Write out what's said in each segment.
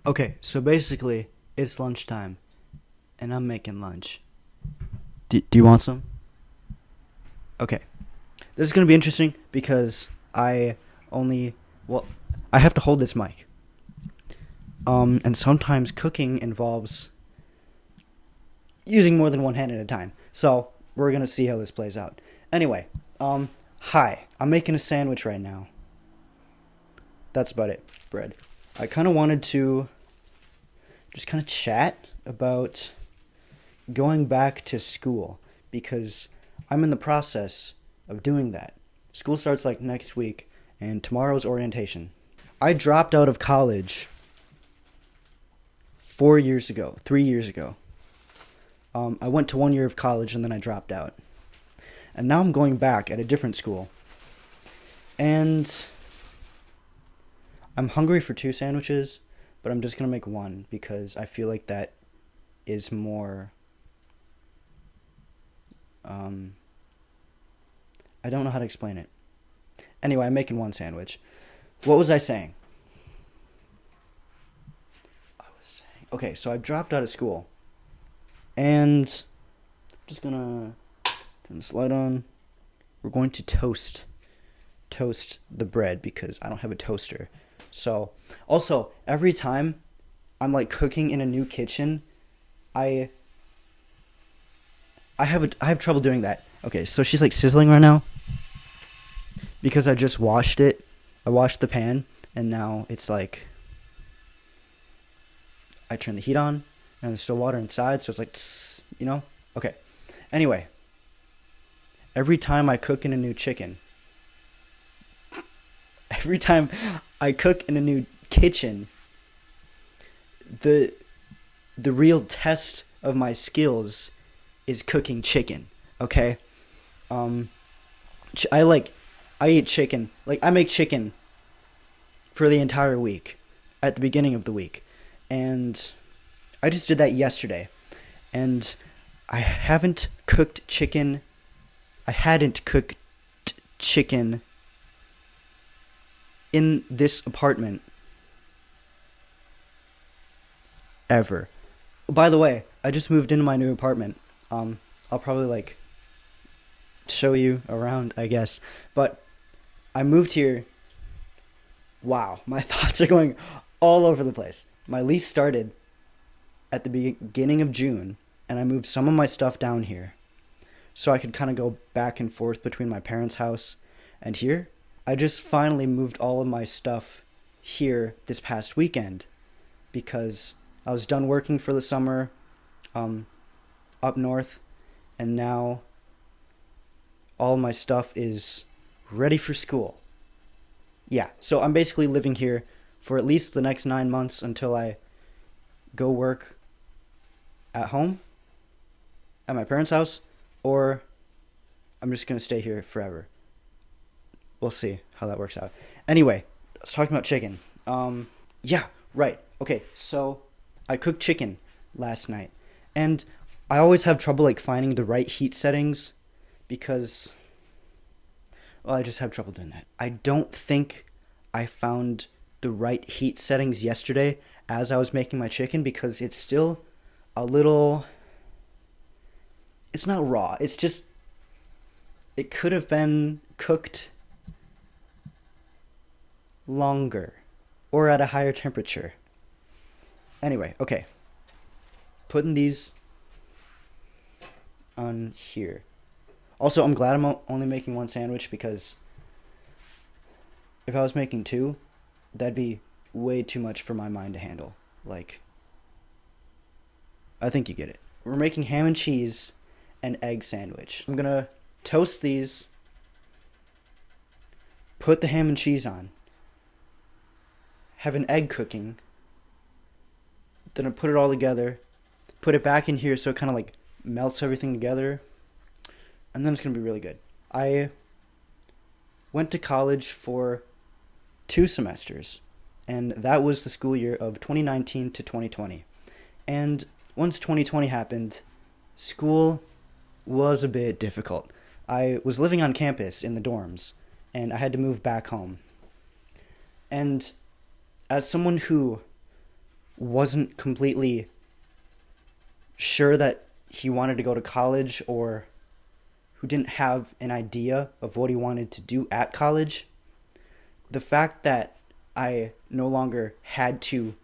Okay, so basically, it's lunchtime, and I'm making lunch. Do you want some? Okay. This is going to be interesting because only, well, I have to hold this mic. And sometimes cooking involves using more than one hand at a time. So, we're going to see how this plays out. Anyway, hi. I'm making a sandwich right now. That's about it. Bread. I kind of wanted to just kind of chat about going back to school because I'm in the process of doing that. School starts like next week, and tomorrow's orientation. I dropped out of college 3 years ago. I went to 1 year of college and then I dropped out. And now I'm going back at a different school. And I'm hungry for 2 sandwiches, but I'm just going to make one because I feel like that is more... I don't know how to explain it. Anyway, I'm making one sandwich. What was I saying? Okay, so I dropped out of school. And I'm just going to turn the slide on. We're going to toast the bread because I don't have a toaster. So, also, every time I'm like cooking in a new kitchen, I have trouble doing that. Okay, so she's like sizzling right now because I just washed it. I washed the pan and now it's like I turn the heat on and there's still water inside, so it's like tss, you know? Okay. Anyway, every time I cook in a new chicken, every time I cook in a new kitchen, the real test of my skills is cooking chicken, okay? I eat chicken. Like, I make chicken for the entire week at the beginning of the week. And I just did that yesterday. And I hadn't cooked chicken in this apartment ever. By the way, I just moved into my new apartment. I'll probably like show you around, I guess. But I moved here. Wow, my thoughts are going all over the place. My lease started at the beginning of June, and I moved some of my stuff down here so I could kind of go back and forth between my parents' house and here. I just finally moved all of my stuff here this past weekend because I was done working for the summer up north, and now all my stuff is ready for school. Yeah, so I'm basically living here for at least the next 9 months until I go work at home, at my parents' house, or I'm just going to stay here forever. We'll see how that works out. Anyway, I was talking about chicken. Yeah, right. Okay, so I cooked chicken last night, and I always have trouble like finding the right heat settings because, well, I just have trouble doing that. I don't think I found the right heat settings yesterday as I was making my chicken because it's still a little... It's not raw. It's just... It could have been cooked longer or at a higher temperature. Anyway, okay. Putting these on here. Also, I'm glad I'm only making one sandwich because if I was making 2, that'd be way too much for my mind to handle. Like, I think you get it. We're making ham and cheese and egg sandwich. I'm gonna toast these, put the ham and cheese on, have an egg cooking, then I put it all together, put it back in here so it kind of like melts everything together, and then it's gonna be really good. I went to college for 2 semesters, and that was the school year of 2019 to 2020. And once 2020 happened, school was a bit difficult. I was living on campus in the dorms, and I had to move back home. And as someone who wasn't completely sure that he wanted to go to college, or who didn't have an idea of what he wanted to do at college, the fact that I no longer had to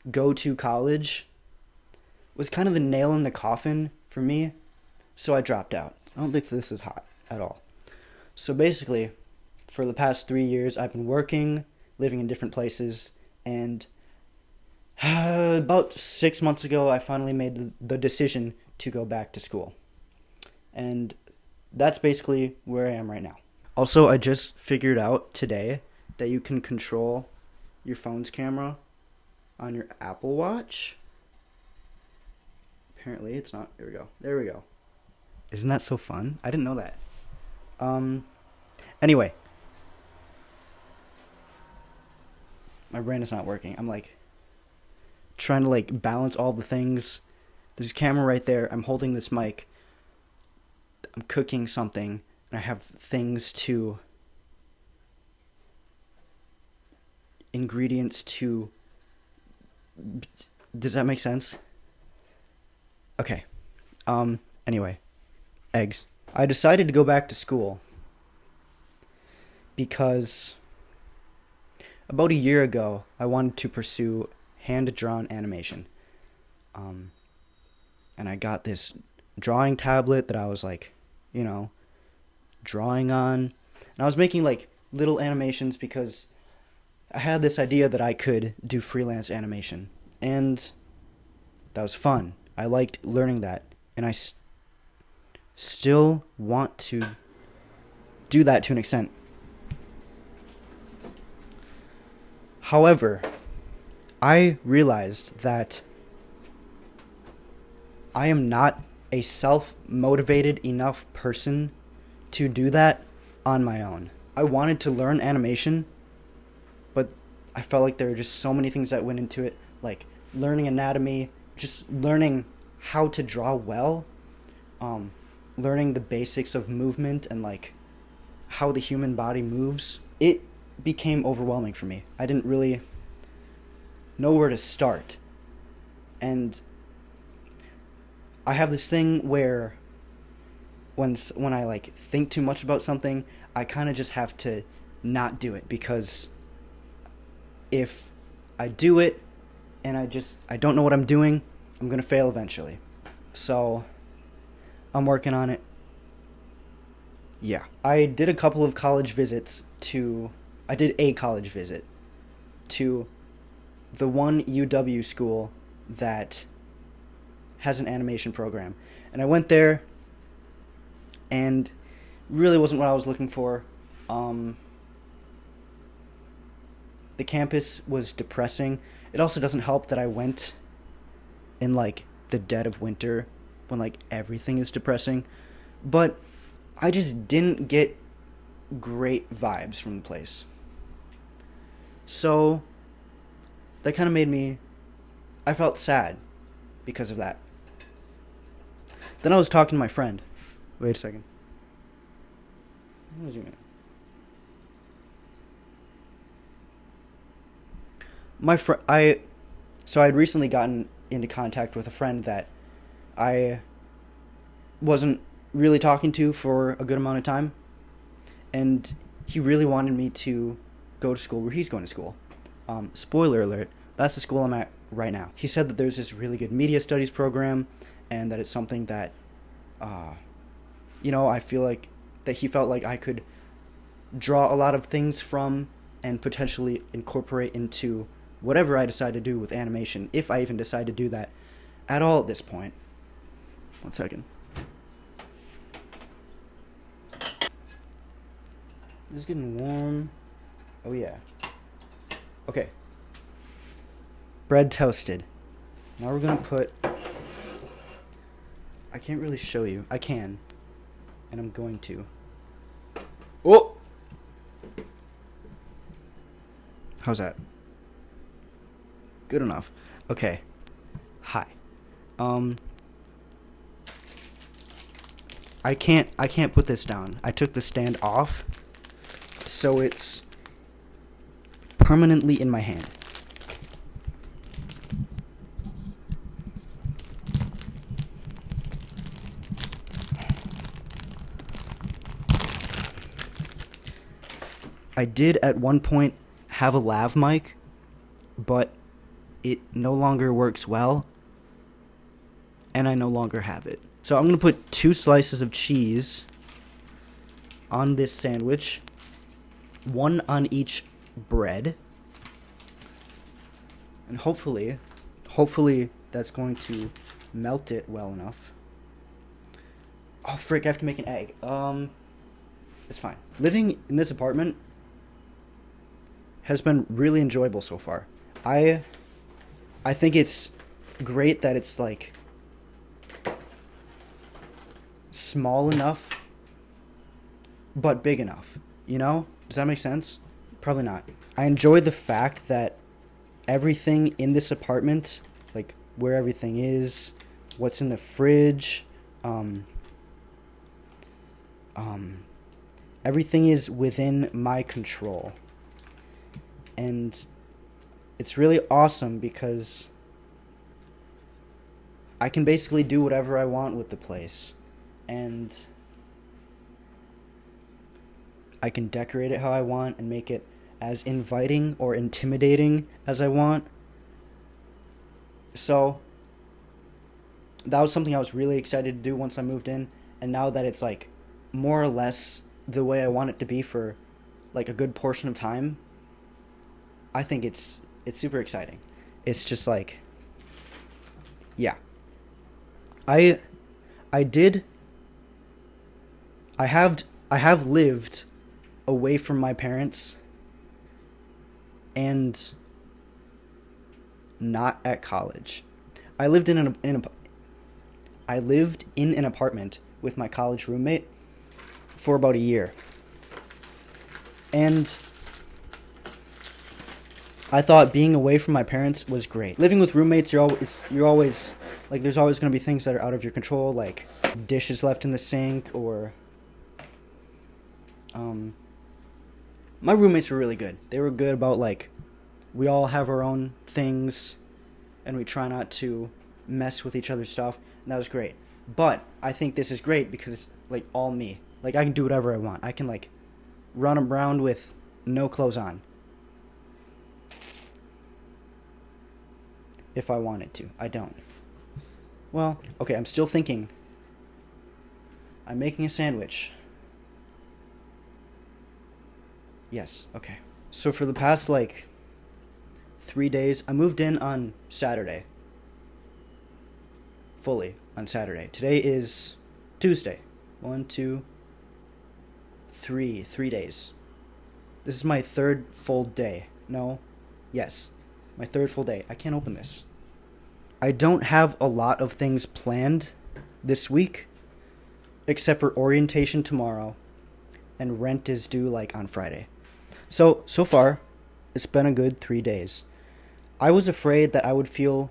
go to college was kind of the nail in the coffin for me, so I dropped out. I don't think this is hot at all. So basically, for the past 3 years, I've been working, living in different places, and about 6 months ago, I finally made the decision to go back to school. And that's basically where I am right now. Also, I just figured out today that you can control your phone's camera on your Apple Watch. Apparently, it's not. There we go. There we go. Isn't that so fun? I didn't know that. Anyway. My brain is not working. I'm like trying to like balance all the things. There's a camera right there. I'm holding this mic. I'm cooking something, and I have ingredients to. Does that make sense? Okay. Anyway, eggs. I decided to go back to school because about a year ago, I wanted to pursue hand-drawn animation. And I got this drawing tablet that I was like, drawing on. And I was making like little animations because I had this idea that I could do freelance animation. And that was fun. I liked learning that. And I still want to do that to an extent. However, I realized that I am not a self-motivated enough person to do that on my own. I wanted to learn animation, but I felt like there were just so many things that went into it, like learning anatomy, just learning how to draw well, learning the basics of movement and like how the human body moves. It became overwhelming for me. I didn't really know where to start. And I have this thing where when I like think too much about something, I kind of just have to not do it, because if I do it and I don't know what I'm doing, I'm going to fail eventually. So I'm working on it. Yeah. I did a college visit to the one UW school that has an animation program. And I went there, and really wasn't what I was looking for. The campus was depressing. It also doesn't help that I went in like the dead of winter when like everything is depressing. But I just didn't get great vibes from the place. So that kind of I felt sad because of that. Then I was talking to my friend. Wait a second. So I'd recently gotten into contact with a friend that I wasn't really talking to for a good amount of time, and he really wanted me to go to school where he's going to school. Spoiler alert, that's the school I'm at right now. He said that there's this really good media studies program, and that it's something that, I feel like that he felt like I could draw a lot of things from and potentially incorporate into whatever I decide to do with animation, if I even decide to do that at all at this point. 1 second. It's getting warm. Oh yeah. Okay. Bread toasted. Now we're gonna put... I can't really show you. I can. And I'm going to. Oh! How's that? Good enough. Okay. Hi. I can't put this down. I took the stand off, so it's permanently in my hand. I did at one point have a lav mic, but it no longer works well, and I no longer have it. So I'm going to put 2 slices of cheese on this sandwich, 1 on each bread, and hopefully that's going to melt it well enough. Oh frick, I have to make an egg. It's fine. Living in this apartment has been really enjoyable so far. I think it's great that it's like small enough but big enough, you know? Does that make sense? Probably not. I enjoy the fact that everything in this apartment, like where everything is, what's in the fridge, everything is within my control. And it's really awesome because I can basically do whatever I want with the place. And I can decorate it how I want and make it as inviting or intimidating as I want. So that was something I was really excited to do once I moved in. And now that it's like more or less the way I want it to be for like a good portion of time, I think it's super exciting. It's just like, yeah. I have lived away from my parents and not at college. I lived in an apartment with my college roommate for about a year. And I thought being away from my parents was great. Living with roommates, you're always like, there's always going to be things that are out of your control, like dishes left in the sink, or my roommates were really good. They were good about like, we all have our own things and we try not to mess with each other's stuff, and that was great. But I think this is great because it's like all me. Like, I can do whatever I want. I can like run around with no clothes on if I wanted to. I don't. Well, okay, I'm still thinking. I'm making a sandwich. Yes, okay. So for the past like 3 days, I moved in on Saturday. Fully on Saturday. Today is Tuesday. 1, 2, 3. 3 days. This is my 3rd full day. No. Yes. My 3rd full day. I can't open this. I don't have a lot of things planned this week, except for orientation tomorrow, and rent is due like on Friday. So far, it's been a good 3 days. I was afraid that I would feel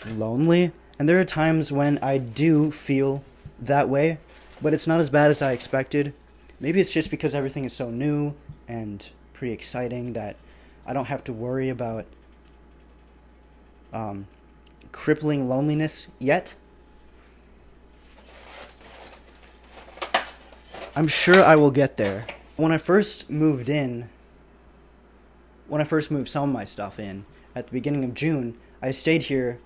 lonely, and there are times when I do feel that way, but it's not as bad as I expected. Maybe it's just because everything is so new and pretty exciting that I don't have to worry about crippling loneliness yet. I'm sure I will get there. When I first moved some of my stuff in at the beginning of June, I stayed here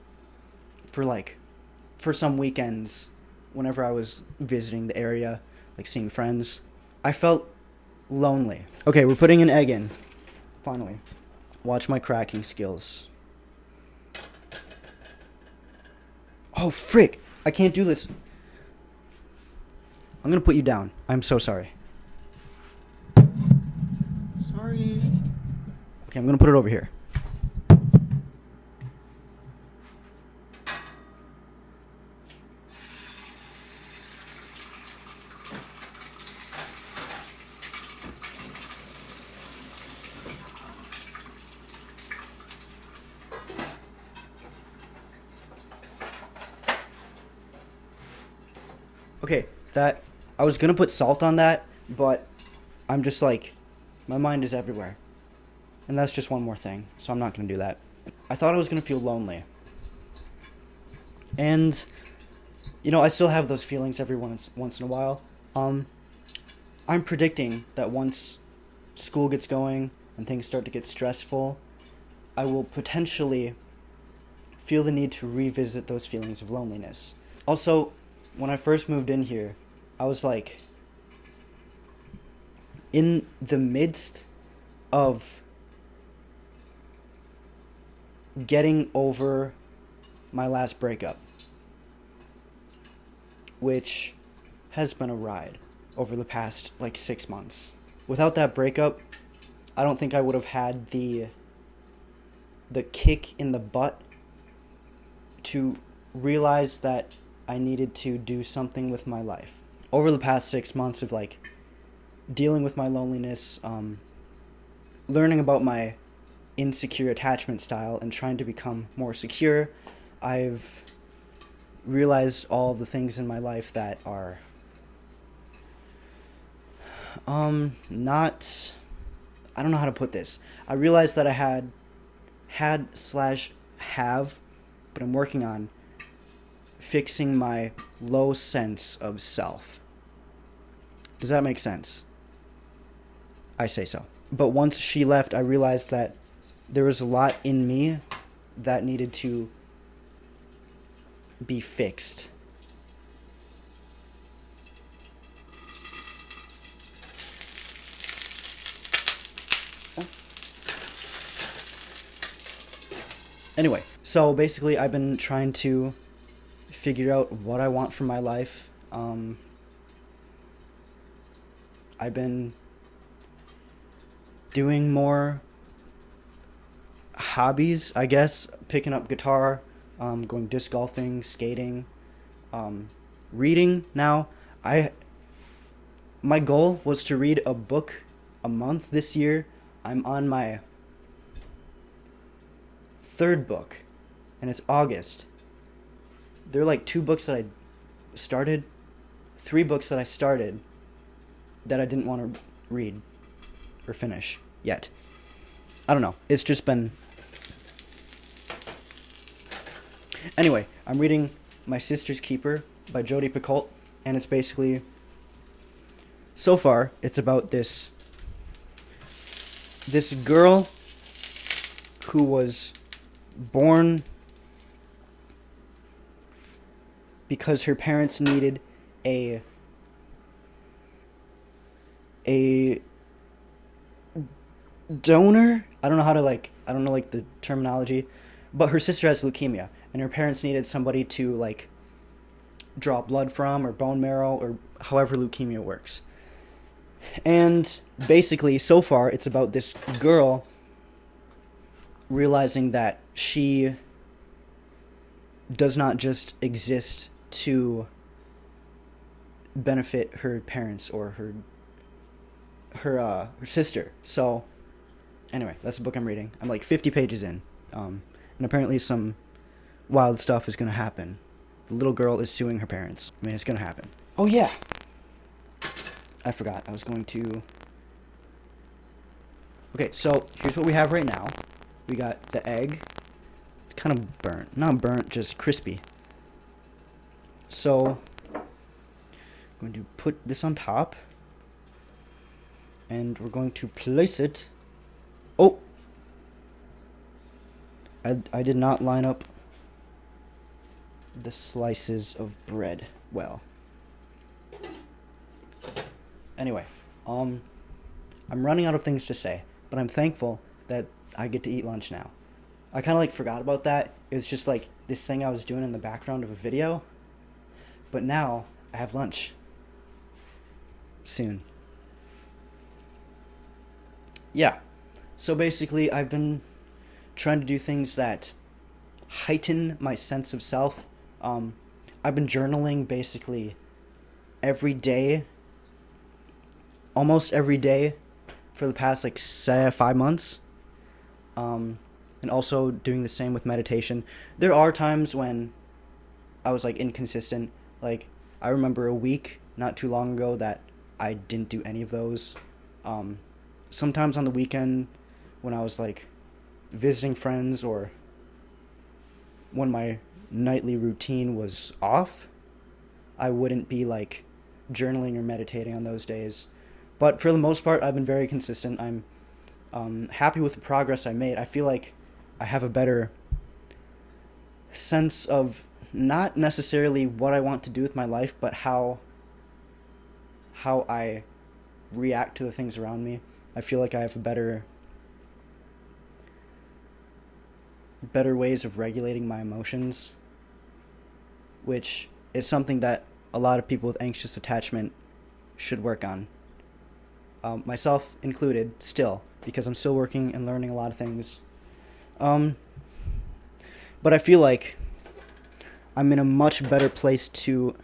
for some weekends whenever I was visiting the area, like seeing friends. I felt lonely. Okay, we're putting an egg in. Finally. Watch my cracking skills. Oh, frick! I can't do this. I'm gonna put you down. I'm so sorry. Sorry. Okay, I'm gonna put it over here. Okay, I was gonna put salt on that, but I'm just like, my mind is everywhere. And that's just one more thing, so I'm not gonna do that. I thought I was gonna feel lonely. And, I still have those feelings every once in a while. I'm predicting that once school gets going and things start to get stressful, I will potentially feel the need to revisit those feelings of loneliness. Also, when I first moved in here, I was like in the midst of getting over my last breakup, which has been a ride over the past like 6 months. Without that breakup, I don't think I would have had the kick in the butt to realize that I needed to do something with my life. Over the past 6 months of like dealing with my loneliness, learning about my insecure attachment style and trying to become more secure, I've realized all the things in my life that are not, I don't know how to put this. I realized that I had/have, but I'm working on fixing my low sense of self. Does that make sense? I say so. But once she left, I realized that there was a lot in me that needed to be fixed. Anyway, so basically I've been trying to figure out what I want from my life. I've been doing more hobbies, I guess, picking up guitar, going disc golfing, skating, reading now. My goal was to read a book a month this year. I'm on my third book, and it's August. There are like 2 books that I started, 3 books that I started that I didn't want to read or finish yet. I don't know. It's just been... Anyway, I'm reading My Sister's Keeper by Jodi Picoult, and it's basically... So far, it's about this girl who was born because her parents needed a donor. I don't know the terminology, but her sister has leukemia, and her parents needed somebody to like draw blood from, or bone marrow, or however leukemia works. And basically, so far, it's about this girl realizing that she does not just exist to benefit her parents or her sister. So anyway, that's the book I'm reading. I'm like 50 pages in, and apparently some wild stuff is gonna happen. The little girl is suing her parents. I mean, it's gonna happen. Oh yeah, I forgot. I was going to... Okay, so here's what we have right now. We got the egg. It's kind of burnt. Not burnt, just crispy. So, I'm going to put this on top. And we're going to place it... Oh! I did not line up the slices of bread well. Anyway, I'm running out of things to say, but I'm thankful that I get to eat lunch now. I kind of like forgot about that. It was just like this thing I was doing in the background of a video, but now I have lunch. Soon. Yeah, so basically I've been trying to do things that heighten my sense of self. I've been journaling basically every day, almost every day for the past like 5 months. And also doing the same with meditation. There are times when I was like inconsistent. Like I remember a week not too long ago that I didn't do any of those. Sometimes on the weekend when I was like visiting friends, or when my nightly routine was off, I wouldn't be like journaling or meditating on those days. But for the most part, I've been very consistent. I'm happy with the progress I made. I feel like I have a better sense of not necessarily what I want to do with my life, but how I react to the things around me. I feel like I have a better ways of regulating my emotions, which is something that a lot of people with anxious attachment should work on. Myself included, still, because I'm still working and learning a lot of things. But I feel like I'm in a much better place to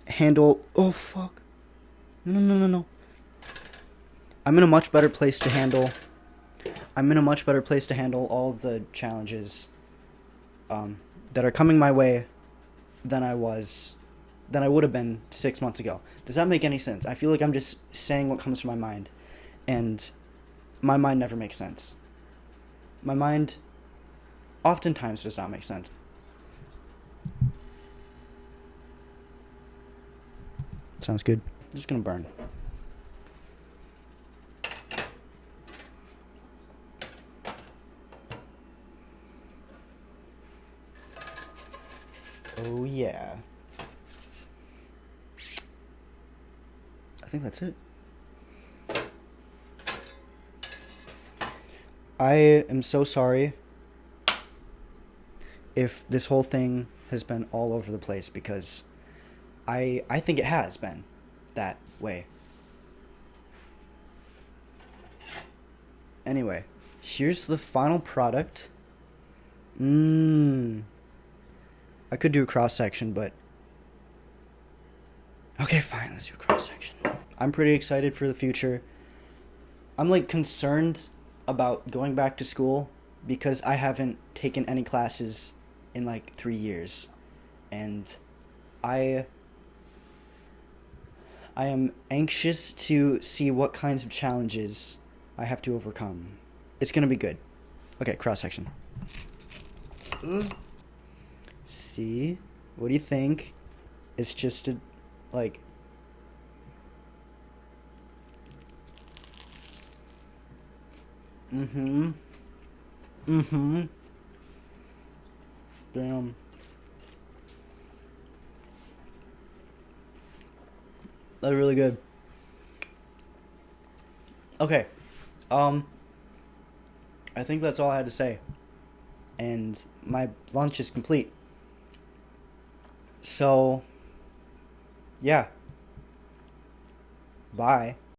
handle. Oh, fuck. No, no, no, no. I'm in a much better place to handle. I'm in a much better place to handle all of the challenges that are coming my way than I would have been 6 months ago. Does that make any sense? I feel like I'm just saying what comes to my mind, and my mind never makes sense. My mind oftentimes does not make sense. Sounds good. I'm just gonna burn. Oh yeah. I think that's it. I am so sorry if this whole thing has been all over the place, because I think it has been that way. Anyway, here's the final product. I could do a cross section, but okay, fine, let's do a cross section. I'm pretty excited for the future. I'm like concerned about going back to school because I haven't taken any classes in like 3 years, and I am anxious to see what kinds of challenges I have to overcome. It's gonna be good. Okay, cross section. See? What do you think? It's just a, like... Damn. That's really good. Okay. I think that's all I had to say. And my lunch is complete. So, yeah. Bye.